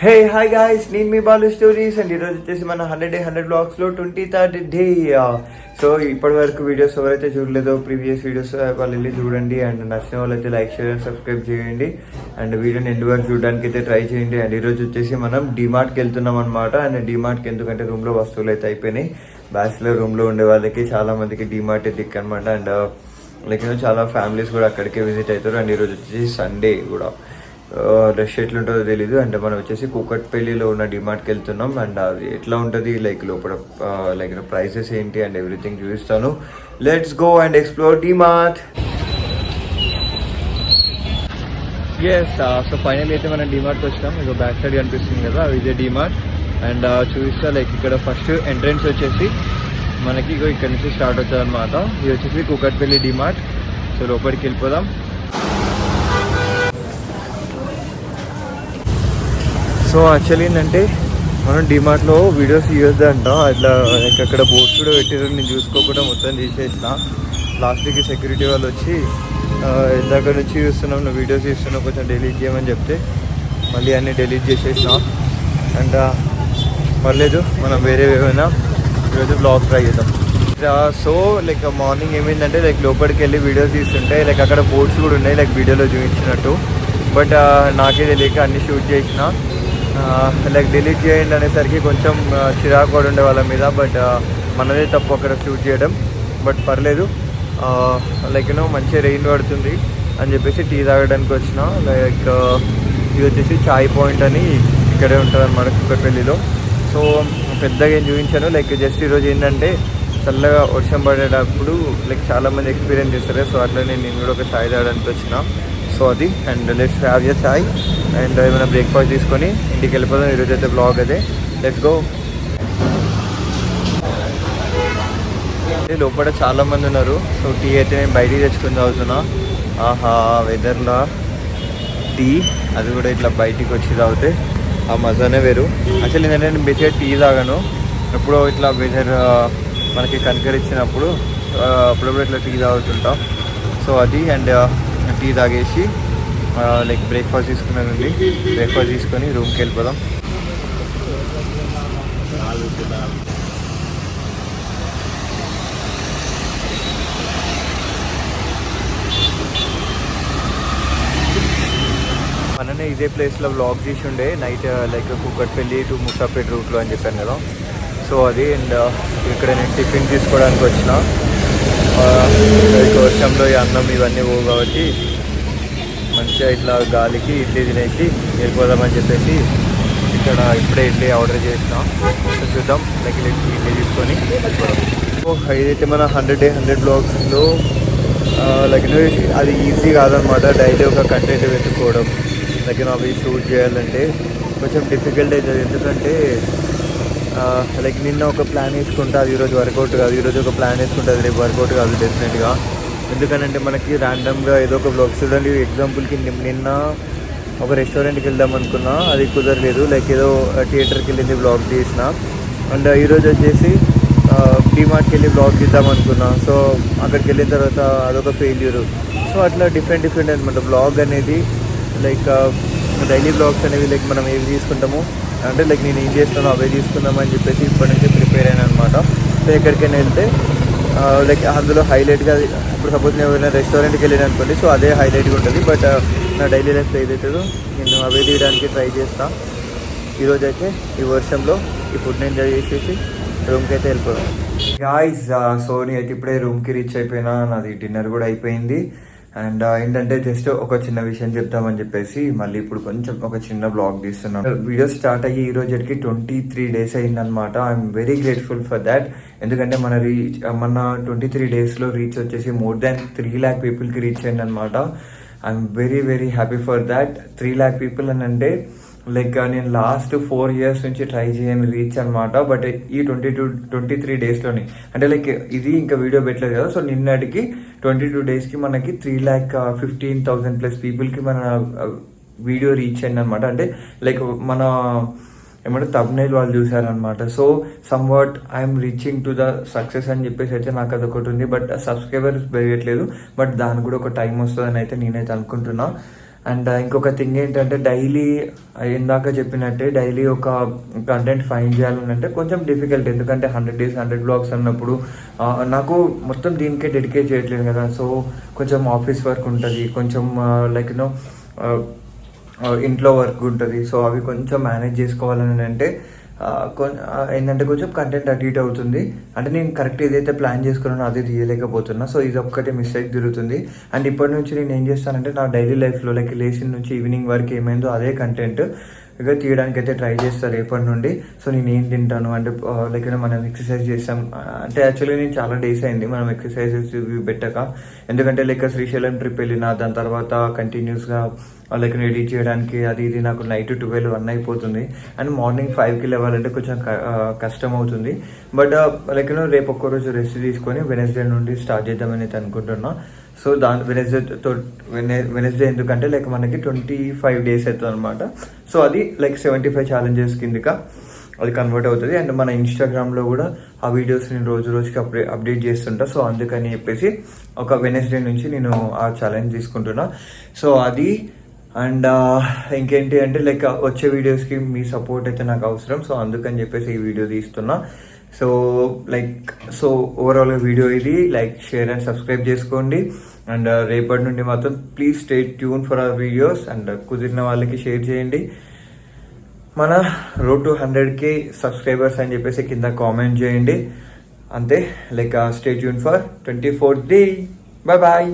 Hey hi guys, నేను మీ Balu stories and ఈరోజు వచ్చేసి మన 100 బ్లాగ్స్లో 23rd డే. సో ఇప్పటి వరకు వీడియోస్ ఎవరైతే చూడలేదో ప్రీవియస్ వీడియోస్ వాళ్ళు వెళ్ళి చూడండి. అండ్ నచ్చిన వాళ్ళైతే లైక్ షేర్ అండ్ సబ్స్క్రైబ్ చేయండి. అండ్ వీడియోని ఎండ్ వరకు చూడడానికి అయితే ట్రై చేయండి. అండ్ ఈరోజు వచ్చేసి మనం డిమార్ట్కి వెళ్తున్నాం అనమాట. అండ్ డిమార్ట్కి ఎందుకంటే రూమ్లో వస్తువులు అయితే అయిపోయినాయి. బ్యాచిలర్ రూమ్లో ఉండే వాళ్ళకి చాలా మందికి డిమార్ట్ దిక్కు అనమాట. అండ్ లైక్ చాలా ఫ్యామిలీస్ కూడా అక్కడికే విజిట్ అవుతారు. అండ్ ఈరోజు వచ్చేసి సండే కూడా రష్ ఎట్లుంటుందో తెలీదు. అంటే మనం వచ్చేసి కూకట్పల్లిలో ఉన్న డిమార్ట్కి వెళ్తున్నాం. అండ్ అది ఎట్లా ఉంటుంది లైక్ లోపల లైక్ ప్రైసెస్ ఏంటి అండ్ ఎవ్రీథింగ్ చూపిస్తాను. Let's go and explore DMart. So final అయితే మనం డిమార్ట్కి వచ్చినాం. ఇక బ్యాక్ సైడ్ కనిపిస్తుంది కదా, ఇదే డిమార్ట్. అండ్ చూపిస్తా లైక్ ఇక్కడ ఫస్ట్ ఎంట్రన్స్ వచ్చేసి మనకి ఇక్కడ నుంచి స్టార్ట్ అవుతుంది అనమాట. ఇది వచ్చేసి కూకట్పల్లి డిమార్ట్. సో లోపలికి వెళ్ళిపోదాం. సో యాక్చువల్లీ ఏంటంటే మనం డిమార్ట్లో వీడియోస్ తీయొద్దంట. అట్లా లైక్ అక్కడ బోర్డ్స్ కూడా పెట్టారు, నేను చూసుకోకుండా మొత్తం తీసేసిన. లాస్ట్కి సెక్యూరిటీ వాళ్ళు వచ్చి ఇందాక నుంచి చూస్తున్నాం, నువ్వు వీడియోస్ తీస్తున్నావు కొంచెం డిలీట్ చేయమని చెప్తే మళ్ళీ అన్నీ డిలీట్ చేసేసిన. అండ్ పర్లేదు, మనం వేరే ఏమైనా ఈరోజు బ్లాగ్ ట్రై చేద్దాం. సో లైక్ మార్నింగ్ ఏమైందంటే లైక్ లోపలికి వెళ్ళి వీడియోస్ తీస్తుంటే లైక్ అక్కడ బోర్డ్స్ కూడా ఉన్నాయి లైక్ వీడియోలో చూపించినట్టు. బట్ నాకే తెలియక అన్ని షూట్ చేసిన. లైక్ డిలీట్ చేయండి అనేసరికి కొంచెం చిరాకు కూడా ఉండే వాళ్ళ మీద. బట్ మనదే తప్పు అక్కడ షూట్ చేయడం. బట్ పర్లేదు, లైక్ మంచిగా రెయిన్ పడుతుంది అని చెప్పేసి టీ తాగడానికి వచ్చిన. లైక్ ఇది వచ్చేసి చాయ్ పాయింట్ అని ఇక్కడే ఉంటుంది అన్నమాట కూకట్పల్లిలో. సో పెద్దగా ఏం చూపించాను. లైక్ జస్ట్ ఈరోజు ఏంటంటే చల్లగా వర్షం పడేటప్పుడు లైక్ చాలామంది ఎక్స్పీరియన్స్ చేస్తారు. సో అట్లనే నేను కూడా ఒక చాయ్ తాగడానికి వచ్చిన. సో అది. And let's have your chai and ఏమైనా బ్రేక్ఫాస్ట్ తీసుకొని ఇంటికి వెళ్ళిపోదాం. ఈరోజు అయితే బ్లాగ్ అదే. Let's go. లోపల చాలామంది ఉన్నారు. సో టీ అయితే నేను బయటికి తెచ్చుకుని తాగుతున్నా. ఆహా, వెదర్లో టీ, అది కూడా ఇట్లా బయటికి వచ్చి తాగితే ఆ మజానే వేరు. యాక్చువల్లీ నేను బేసిక్గా టీ తాగాను. ఎప్పుడో ఇట్లా వెదర్ మనకి కనికరించినప్పుడు అప్పుడప్పుడు ఇట్లా టీ తాగుతుంటా. సో అది. అండ్ టీ తాగేసి లైక్ బ్రేక్ఫాస్ట్ తీసుకున్నానండి. బ్రేక్ఫాస్ట్ తీసుకొని రూమ్కి వెళ్ళిపోదాం. మననే ఇదే ప్లేస్లో వ్లాగ్ తీసి ఉండే night like Kukatpally to Moosapet రూట్లో అని చెప్పాను కదా. సో అది. అండ్ ఇక్కడ నేను టిఫిన్ తీసుకోవడానికి వచ్చిన. వర్షంలో ఈ అన్నం ఇవన్నీ పోవు కాబట్టి మంచిగా ఇట్లా గాలికి ఇడ్లీ తినేసి వెళ్ళిపోదామని చెప్పేసి ఇక్కడ ఇప్పుడే ఇడ్లీ ఆర్డర్ చేసిన. చూద్దాం లైక్ ఇడ్లీ తీసుకొని వెళ్ళిపోదాం. సో ఇదైతే మన 100 బ్లాగ్స్లో లైక్ అది ఈజీ కాదనమాట. డైలీ ఒక కంటెంట్ వెతుక్కోవడం లైక్ అవి షూట్ చేయాలంటే కొంచెం డిఫికల్ట్ అవుతుంది. ఎందుకంటే లైక్ నిన్న ఒక ప్లాన్ వేసుకుంటే అది ఈరోజు వర్కౌట్ కాదు, ఈరోజు ఒక ప్లాన్ వేసుకుంటే అది రేపు వర్కౌట్ కాదు డెఫినెట్గా. ఎందుకనంటే మనకి ర్యాండమ్గా ఏదో ఒక బ్లాగ్ చూడండి. ఎగ్జాంపుల్కి నిన్న ఒక రెస్టారెంట్కి వెళ్దాం అనుకున్నా, అది కుదరలేదు. లైక్ ఏదో థియేటర్కి వెళ్ళింది బ్లాగ్ తీసిన. అండ్ ఈరోజు వచ్చేసి డిమార్ట్కి వెళ్ళి బ్లాగ్ తీద్దాం అనుకున్నా. సో అక్కడికి వెళ్ళిన తర్వాత అదొక ఫెయిల్యూరు. సో అట్లా డిఫరెంట్ అనమాట బ్లాగ్ అనేది. లైక్ డైలీ బ్లాగ్స్ అనేవి లైక్ మనం ఏవి తీసుకుంటాము అంటే లైక్ నేను ఏం చేస్తానో అవే తీసుకుందామని చెప్పేసి ఇప్పటి నుంచి ప్రిపేర్ అయ్యాను అనమాట. సో ఎక్కడికైనా వెళ్తే లైక్ అందులో హైలైట్గా ఇప్పుడు సపోజ్ నేను ఏమైనా రెస్టారెంట్కి వెళ్ళాను అనుకోండి, సో అదే హైలైట్గా ఉంటుంది. బట్ నా డైలీ లైఫ్ ఏదైతుందో నేను అవే తీయడానికి ట్రై చేస్తాను. ఈరోజు అయితే ఈ వర్షంలో ఈ ఫుడ్ని ఎంజాయ్ చేసేసి రూమ్కి అయితే వెళ్ళిపోదాం. గాయ్స్, సో నేనైతే ఇప్పుడే రూమ్కి రీచ్ అయిపోయినా. నాది డిన్నర్ కూడా అయిపోయింది. అండ్ ఏంటంటే జస్ట్ ఒక చిన్న విషయం చెప్తామని చెప్పేసి మళ్ళీ ఇప్పుడు కొంచెం ఒక చిన్న బ్లాగ్ తీస్తున్నాను. వీడియో స్టార్ట్ అయ్యి ఈ రోజుకి 23 days అయిందనమాట. I'm very grateful for that. ఎందుకంటే మన 23 daysలో రీచ్ వచ్చేసి మోర్ దాన్ 3 lakh పీపుల్కి రీచ్ అయిందనమాట. I'm very happy for that. 3 lakh people అని అంటే లైక్ నేను లాస్ట్ 4 years నుంచి ట్రై చేయని రీచ్ అనమాట. బట్ ఈ 23 daysలోని అంటే లైక్ ఇది ఇంకా వీడియో పెట్టలేదు కదా. సో నిన్నటికి 22 daysకి మనకి 3,15,000+ పీపుల్కి మన వీడియో రీచ్ అయింది అనమాట. అంటే లైక్ మన ఏమంటే తమ్నైల్ వాళ్ళు చూసారనమాట. So somewhat I'm reaching to the success అని చెప్పేసి అయితే నాకు అదొకటి ఉంది. But subscribers పెరగట్లేదు. బట్ దానికి కూడా ఒక టైం వస్తుందని అయితే నేనైతే అనుకుంటున్నా. అండ్ ఇంకొక థింగ్ ఏంటంటే డైలీ ఇందాక చెప్పినట్టే డైలీ ఒక కంటెంట్ ఫైండ్ చేయాలని అంటే కొంచెం డిఫికల్ట్, ఎందుకంటే 100 days 100 vlogs అన్నప్పుడు నాకు మొత్తం దీనికే డెడికేట్ చేయట్లేదు కదా. సో కొంచెం ఆఫీస్ వర్క్ ఉంటుంది, కొంచెం లైక్ యూనో ఇంట్లో వర్క్ ఉంటుంది. సో అవి కొంచెం మేనేజ్ చేసుకోవాలని అంటే ఏంటంటే కొంచెం కంటెంట్ అటు ఇటు అవుతుంది. అంటే నేను కరెక్ట్ ఏదైతే ప్లాన్ చేసుకున్నానో అది తీయలేకపోతున్నా. సో ఇది ఒక్కటే మిస్టేక్ జరుగుతుంది. అండ్ ఇప్పటి నుంచి నేను ఏం చేస్తానంటే నా డైలీ లైఫ్లో లైక్ లేచిన నుంచి ఈవినింగ్ వరకు ఏమైందో అదే కంటెంట్ ఇక తీయడానికి అయితే ట్రై చేస్తాను రేపటి నుండి. సో నేను ఏం తింటాను అంటే లైక్ మనం ఎక్సర్సైజ్ చేస్తాం అంటే యాక్చువల్లీ నేను చాలా డేస్ అయింది మనం ఎక్సర్సైజెస్ పెట్టక, ఎందుకంటే లైక్ శ్రీశైలం ట్రిప్ వెళ్ళిన దాని తర్వాత కంటిన్యూస్గా లైక్ ఎడిట్ చేయడానికి అది ఇది నాకు నైట్ 12 1 అయిపోతుంది. అండ్ మార్నింగ్ 5కి లేవాలంటే కొంచెం కష్టం అవుతుంది. బట్ లైక్ రేపు ఒక్కరోజు రెస్ట్ తీసుకొని వెనస్డే నుండి స్టార్ట్ చేద్దామని అయితే అనుకుంటున్నా. సో వెనస్డే ఎందుకంటే లైక్ మనకి 25 days అవుతుంది అనమాట. సో అది లైక్ 75 challenges కిందక అది కన్వర్ట్ అవుతుంది. అండ్ మన ఇన్స్టాగ్రామ్లో కూడా ఆ వీడియోస్ నేను రోజుకి అప్డేట్ చేస్తుంటా. సో అందుకని చెప్పేసి ఒక వెనస్డే నుంచి నేను ఆ ఛాలెంజ్ తీసుకుంటున్నా. సో అది అండ్ ఇంకేంటి అంటే లైక్ వచ్చే వీడియోస్కి మీ సపోర్ట్ అయితే నాకు అవసరం. సో అందుకని చెప్పేసి ఈ వీడియో తీస్తున్నా. సో ఓవరాల్గా వీడియో ఇది లైక్ షేర్ అండ్ సబ్స్క్రైబ్ చేసుకోండి. అండ్ రేపటి నుండి మాత్రం please stay tune for our videos. And కుదిరిన వాళ్ళకి షేర్ చేయండి. మన రోడ్ టు 100K సబ్స్క్రైబర్స్ అని చెప్పేసి కింద కామెంట్ చేయండి. అంతే, like stay tune for 24th day. Bye.